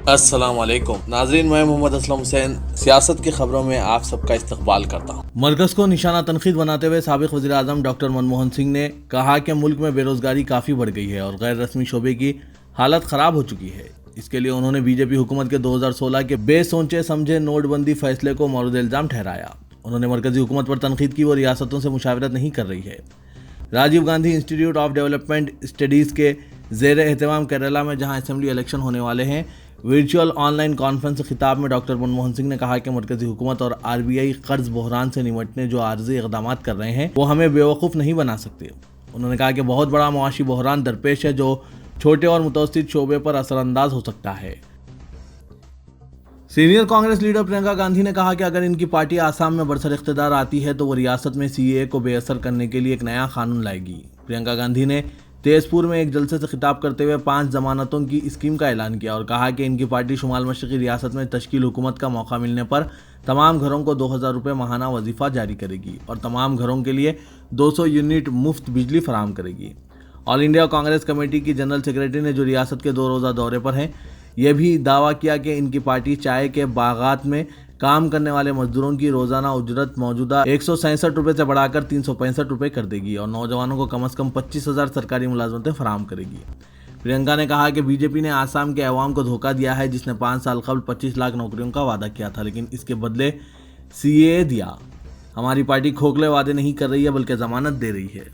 السلام علیکم ناظرین، میں محمد اسلم حسین سیاست کی خبروں میں آپ سب کا استقبال کرتا ہوں۔ مرکز کو نشانہ تنقید بناتے ہوئے سابق وزیر اعظم ڈاکٹر منموہن سنگھ نے کہا کہ ملک میں بے روزگاری کافی بڑھ گئی ہے اور غیر رسمی شعبے کی حالت خراب ہو چکی ہے۔ اس کے لیے انہوں نے بی جے پی حکومت کے 2016 کے بے سوچے سمجھے نوٹ بندی فیصلے کو مورد الزام ٹھہرایا۔ انہوں نے مرکزی حکومت پر تنقید کی وہ ریاستوں سے مشاورت نہیں کر رہی ہے۔ راجیو گاندھی انسٹی ٹیوٹ آف ڈیولپمنٹ اسٹڈیز کے زیر اہتمام کیرالہ میں جہاں اسمبلی الیکشن ہونے والے ہیں، ورچوئل آن لائن کانفرنس خطاب میں ڈاکٹر منموہن سنگھ نے کہا کہ مرکزی حکومت اور آر بی آئی قرض بحران سے نمٹنے جو عارضی اقدامات کر رہے ہیں وہ ہمیں بیوقوف نہیں بنا سکتے۔ انہوں نے کہا کہ بہت بڑا معاشی بحران درپیش ہے جو چھوٹے اور متوسط شعبے پر اثر انداز ہو سکتا ہے۔ سینئر کانگریس لیڈر پرینکا گاندھی نے کہا کہ اگر ان کی پارٹی آسام میں برسر اقتدار آتی ہے تو وہ ریاست میں سی اے اے کو بے اثر کرنے کے لیے ایک نیا قانون لائے گی۔ پرینکا گاندھی نے تیز پور میں ایک جلسے سے خطاب کرتے ہوئے 5 ضمانتوں کی اسکیم کا اعلان کیا اور کہا کہ ان کی پارٹی شمال مشرقی ریاست میں تشکیل حکومت کا موقع ملنے پر تمام گھروں کو 2000 روپے ماہانہ وظیفہ جاری کرے گی اور تمام گھروں کے لیے 200 یونٹ مفت بجلی فراہم کرے گی۔ آل انڈیا کانگریس کمیٹی کی جنرل سیکرٹری نے جو ریاست کے 2 روزہ دورے پر ہیں، یہ بھی دعویٰ کیا کہ ان کی پارٹی چائے کے باغات میں کام کرنے والے مزدوروں کی روزانہ اجرت موجودہ 166 روپے سے بڑھا کر 365 روپے کر دے گی اور نوجوانوں کو کم از کم 25,000 سرکاری ملازمتیں فراہم کرے گی۔ پرینکا نے کہا کہ بی جے پی نے آسام کے عوام کو دھوکہ دیا ہے جس نے 5 سال قبل 25 لاکھ نوکریوں کا وعدہ کیا تھا لیکن اس کے بدلے سی اے اے دیا۔ ہماری پارٹی کھوکھلے وعدے نہیں کر رہی ہے بلکہ ضمانت دے رہی ہے۔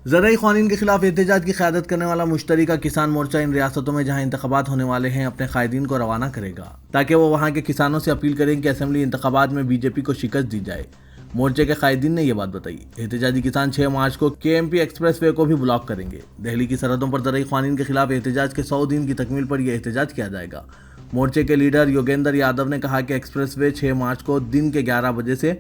زرعی قوانین کے خلاف احتجاج کی قیادت کرنے والا مشترکہ کسان مورچہ ان ریاستوں میں جہاں انتخابات ہونے والے ہیں اپنے قائدین کو روانہ کرے گا تاکہ وہ وہاں کے کسانوں سے اپیل کریں کہ اسمبلی انتخابات میں بی جے پی کو شکست دی جائے۔ مورچے کے قائدین نے یہ بات بتائی۔ احتجاجی کسان 6 مارچ کو کے ایم پی ایکسپریس وے کو بھی بلاک کریں گے۔ دہلی کی سرحدوں پر زرعی قوانین کے خلاف احتجاج کے 100 دن کی تکمیل پر یہ احتجاج کیا جائے گا۔ مورچے کے لیڈر یوگیندر یادو نے کہا کہ ایکسپریس وے 6 مارچ کو دن کے 11 بجے سے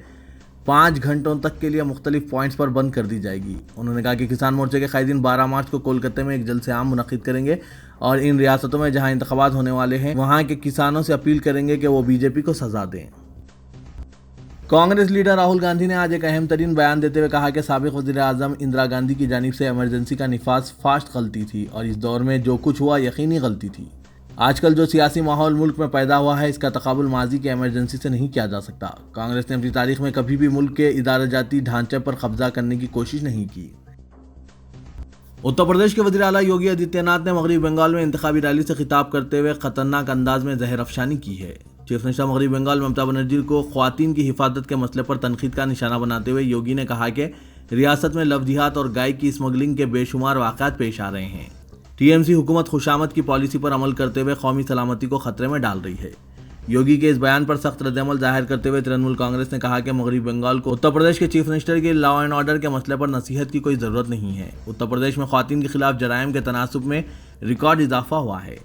5 گھنٹوں تک کے لیے مختلف پوائنٹس پر بند کر دی جائے گی۔ انہوں نے کہا کہ کسان مورچے کے قائدین 12 مارچ کو کولکتہ میں ایک جلسہ عام منعقد کریں گے اور ان ریاستوں میں جہاں انتخابات ہونے والے ہیں وہاں کے کسانوں سے اپیل کریں گے کہ وہ بی جے پی کو سزا دیں۔ کانگریس لیڈر راہل گاندھی نے آج ایک اہم ترین بیان دیتے ہوئے کہا کہ سابق وزیر اعظم اندرا گاندھی کی جانب سے ایمرجنسی کا نفاذ فاسٹ غلطی تھی اور اس دور میں جو کچھ ہوا یقینی غلطی تھی۔ آج کل جو سیاسی ماحول ملک میں پیدا ہوا ہے اس کا تقابل ماضی کی ایمرجنسی سے نہیں کیا جا سکتا۔ کانگریس نے اپنی تاریخ میں کبھی بھی ملک کے ادارہ جاتی ڈھانچے پر قبضہ کرنے کی کوشش نہیں کی۔ اتر پردیش کے وزیر اعلیٰ یوگی آدتیہ ناتھ نے مغربی بنگال میں انتخابی ریلی سے خطاب کرتے ہوئے خطرناک انداز میں زہر افشانی کی ہے۔ چیف منسٹر مغربی بنگال ممتا بنرجی کو خواتین کی حفاظت کے مسئلے پر تنقید کا نشانہ بناتے ہوئے یوگی نے کہا کہ ریاست میں لو جہاد اور گائے کی اسمگلنگ کے بے شمار واقعات پیش آ رہے ہیں۔ ٹی ایم سی حکومت خوشامد کی پالیسی پر عمل کرتے ہوئے قومی سلامتی کو خطرے میں ڈال رہی ہے۔ یوگی کے اس بیان پر سخت رد عمل ظاہر کرتے ہوئے ترنمول کانگریس نے کہا کہ مغربی بنگال کو اتر پردیش کے چیف منسٹر کی لا اینڈ آرڈر کے مسئلے پر نصیحت کی کوئی ضرورت نہیں ہے۔ اتر پردیش میں خواتین کے خلاف جرائم کے تناسب میں ریکارڈ اضافہ ہوا ہے۔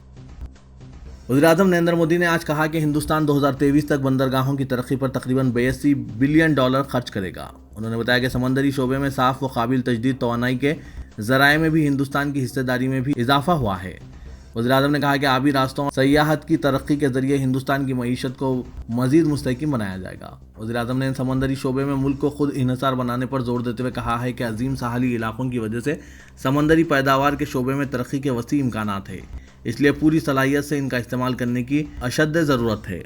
وزیر اعظم نریندر مودی نے آج کہا کہ ہندوستان 2023 تک بندرگاہوں کی ترقی پر تقریباً $82 بلین خرچ کرے گا۔ انہوں نے بتایا کہ سمندری شعبے میں صاف و قابل تجدید توانائی کے ذرائع میں بھی ہندوستان کی حصہ داری میں بھی اضافہ ہوا ہے۔ وزیر اعظم نے کہا کہ آبی راستوں اور سیاحت کی ترقی کے ذریعے ہندوستان کی معیشت کو مزید مستحکم بنایا جائے گا۔ وزیر اعظم نے سمندری شعبے میں ملک کو خود انحصار بنانے پر زور دیتے ہوئے کہا ہے کہ عظیم ساحلی علاقوں کی وجہ سے سمندری پیداوار کے شعبے میں ترقی کے وسیع امکانات ہیں، اس لیے پوری صلاحیت سے ان کا استعمال کرنے کی اشد ضرورت ہے۔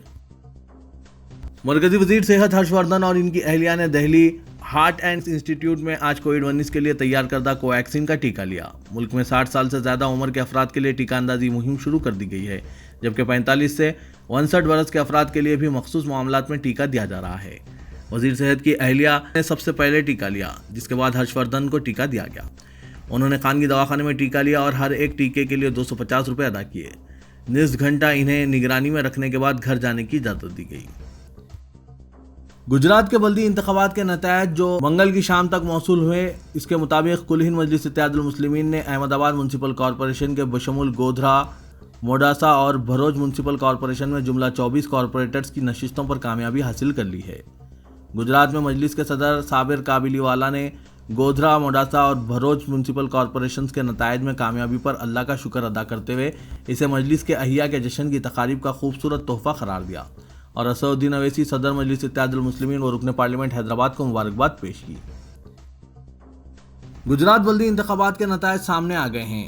مرکزی وزیر صحت ہرش وردھن اور ان کی اہلیہ نے دہلی ہارٹ اینڈ انسٹی ٹیوٹ میں آج کووڈ-19 کے لیے تیار کردہ کو ویکسین کا ٹیکہ لیا۔ ملک میں 60 سال سے زیادہ عمر کے افراد کے لیے ٹیکہ اندازی مہم شروع کر دی گئی ہے جبکہ 45 سے 59 برس کے افراد کے لیے بھی مخصوص معاملات میں ٹیکہ دیا جا رہا ہے۔ وزیر صحت کی اہلیہ نے سب سے پہلے ٹیکہ لیا جس کے بعد ہرش وردھن کو ٹیکہ دیا گیا۔ انہوں نے خانگی دواخانے میں ٹیکہ لیا اور ہر ایک ٹیکے کے لیے 250 روپے ادا کیے۔ نصف گھنٹہ انہیں نگرانی میں رکھنے کے بعد گھر جانے کی اجازت دی گئی۔ گجرات کے بلدی انتخابات کے نتائج جو منگل کی شام تک موصول ہوئے، اس کے مطابق کل ہند مجلس اتحاد المسلمین نے احمد آباد میونسپل کارپوریشن کے بشمول گودھرا، موڈاسا اور بھروچ میونسپل کارپوریشن میں جملہ 24 کارپوریٹرز کی نشستوں پر کامیابی حاصل کر لی ہے۔ گجرات میں مجلس کے صدر صابر کابلی والا نے گودھرا، موڈاسا اور بھروچ میونسپل کارپوریشنز کے نتائج میں کامیابی پر اللہ کا شکر ادا کرتے ہوئے اسے مجلس کے احیاء کے جشن کی تقاریب کا خوبصورت تحفہ قرار دیا اور اسد الدین اویسی صدر مجلس اتحاد المسلمین و رکن پارلیمنٹ حیدرآباد کو مبارکباد پیش کی۔ گجرات بلدی انتخابات کے نتائج سامنے آ گئے ہیں۔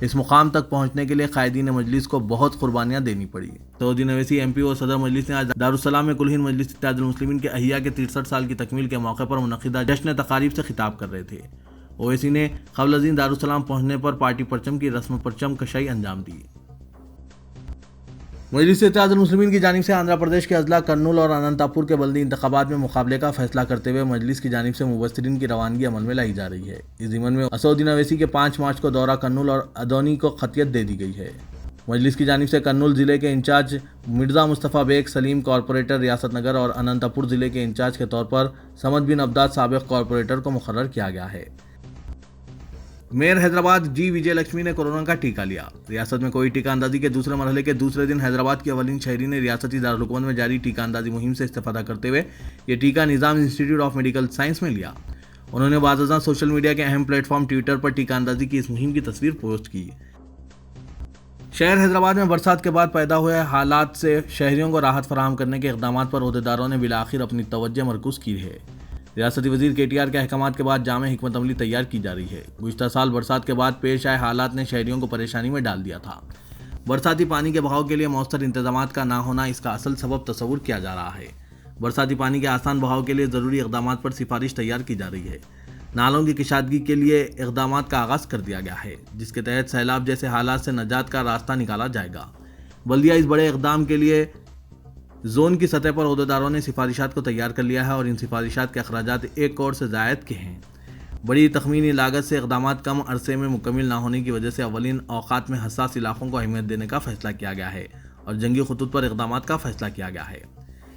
اس مقام تک پہنچنے کے لیے قائدین مجلس کو بہت قربانیاں دینی پڑی۔ سعودین اویسی ایم پی اور صدر مجلس نے آج دارالسلام میں کل ہند مجلس اتحاد المسلمین کے احیا کے 63 سال کی تکمیل کے موقع پر منعقدہ جشن تقاریب سے خطاب کر رہے تھے۔ اویسی نے قبل ازیں دارالسلام پہنچنے پر پارٹی پرچم کی رسم پرچم کشائی انجام دی۔ مجلس اتحاد المسلمین کی جانب سے آندھرا پردیش کے اضلاع کرنول اور اننتاپور کے بلدی انتخابات میں مقابلے کا فیصلہ کرتے ہوئے مجلس کی جانب سے مبصرین کی روانگی عمل میں لائی جا رہی ہے۔ اس ضمن میں اسدالدین اویسی کے 5 مارچ کو دورہ کرنول اور ادونی کو خطیت دے دی گئی ہے۔ مجلس کی جانب سے کرنول ضلع کے انچارج مرزا مصطفیٰ بیگ سلیم کارپوریٹر ریاست نگر اور اننتاپور ضلع کے انچارج کے طور پر سمد بن عبداد سابق کارپوریٹر کو مقرر کیا گیا ہے۔ میئر حیدرآباد جی وجے لکشمی نے کورونا کا ٹیکہ لیا۔ ریاست میں کوئی ٹیکہ اندازی کے دوسرے مرحلے کے دوسرے دن حیدرآباد کی اولین شہری نے ریاستی دارالحکومت میں جاری ٹیکہ اندازی مہم سے استفادہ کرتے ہوئے یہ ٹیکہ نظام انسٹی ٹیوٹ آف میڈیکل سائنس میں لیا۔ انہوں نے بعد ازاں سوشل میڈیا کے اہم پلیٹ فارم ٹویٹر پر ٹیکہ اندازی کی اس مہم کی تصویر پوسٹ کی۔ شہر حیدرآباد میں برسات کے بعد پیدا ہوئے حالات سے شہریوں کو راحت فراہم کرنے کے اقدامات پر عہدیداروں نے بالآخر اپنی توجہ مرکوز کی ہے۔ ریاستی وزیر کے ٹی آر کے احکامات کے بعد جامع حکمت عملی تیار کی جا رہی ہے۔ گزشتہ سال برسات کے بعد پیش آئے حالات نے شہریوں کو پریشانی میں ڈال دیا تھا۔ برساتی پانی کے بہاؤ کے لیے مؤثر انتظامات کا نہ ہونا اس کا اصل سبب تصور کیا جا رہا ہے۔ برساتی پانی کے آسان بہاؤ کے لیے ضروری اقدامات پر سفارش تیار کی جا رہی ہے۔ نالوں کی کشادگی کے لیے اقدامات کا آغاز کر دیا گیا ہے، جس کے تحت سیلاب جیسے حالات سے نجات کا راستہ نکالا جائے گا۔ بلدیہ اس بڑے اقدام کے لیے زون کی سطح پر عہدیداروں نے سفارشات کو تیار کر لیا ہے اور ان سفارشات کے اخراجات 1 کروڑ سے زائد کے ہیں۔ بڑی تخمینی لاگت سے اقدامات کم عرصے میں مکمل نہ ہونے کی وجہ سے اولین اوقات میں حساس علاقوں کو اہمیت دینے کا فیصلہ کیا گیا ہے اور جنگی خطوط پر اقدامات کا فیصلہ کیا گیا ہے۔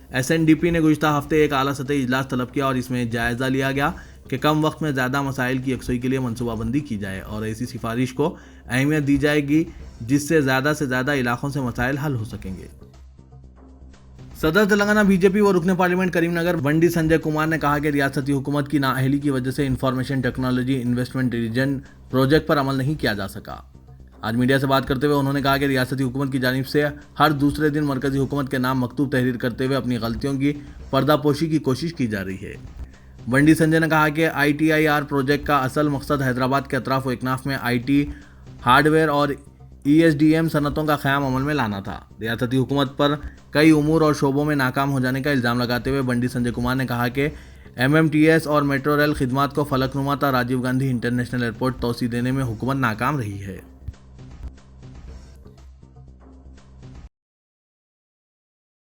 ایس این ڈی پی نے گزشتہ ہفتے ایک اعلیٰ سطحی اجلاس طلب کیا اور اس میں جائزہ لیا گیا کہ کم وقت میں زیادہ مسائل کی یکسوئی کے لیے منصوبہ بندی کی جائے اور ایسی سفارش کو اہمیت دی جائے گی جس سے زیادہ علاقوں سے مسائل حل ہو سکیں گے۔ صدر تلنگانہ بی جے پی و رکن پارلیمنٹ کریم نگر بنڈی سنجے کمار نے کہا کہ ریاستی حکومت کی نااہلی کی وجہ سے information technology investment region project پر عمل نہیں کیا جا سکا۔ آج میڈیا سے بات کرتے ہوئے انہوں نے کہا کہ ریاستی حکومت کی جانب سے ہر دوسرے دن مرکزی حکومت کے نام مکتوب تحریر کرتے ہوئے اپنی غلطیوں کی پردہ پوشی کی کوشش کی جا رہی ہے۔ بنڈی سنجے نے کہا کہ ITIR پروجیکٹ کا اصل مقصد حیدرآباد کے اطراف و اکناف میں IT ہارڈ ویئر اور ESDM صنعتوں کا قیام عمل میں لانا تھا۔ ریاستی حکومت پر کئی امور اور شعبوں میں ناکام ہو جانے کا الزام لگاتے ہوئے بنڈی سنجے کمار نے کہا کہ MMTS اور میٹرو ریل خدمات کو فلک نما تا راجیو گاندھی انٹرنیشنل ایئرپورٹ توسیع دینے میں حکومت ناکام رہی ہے۔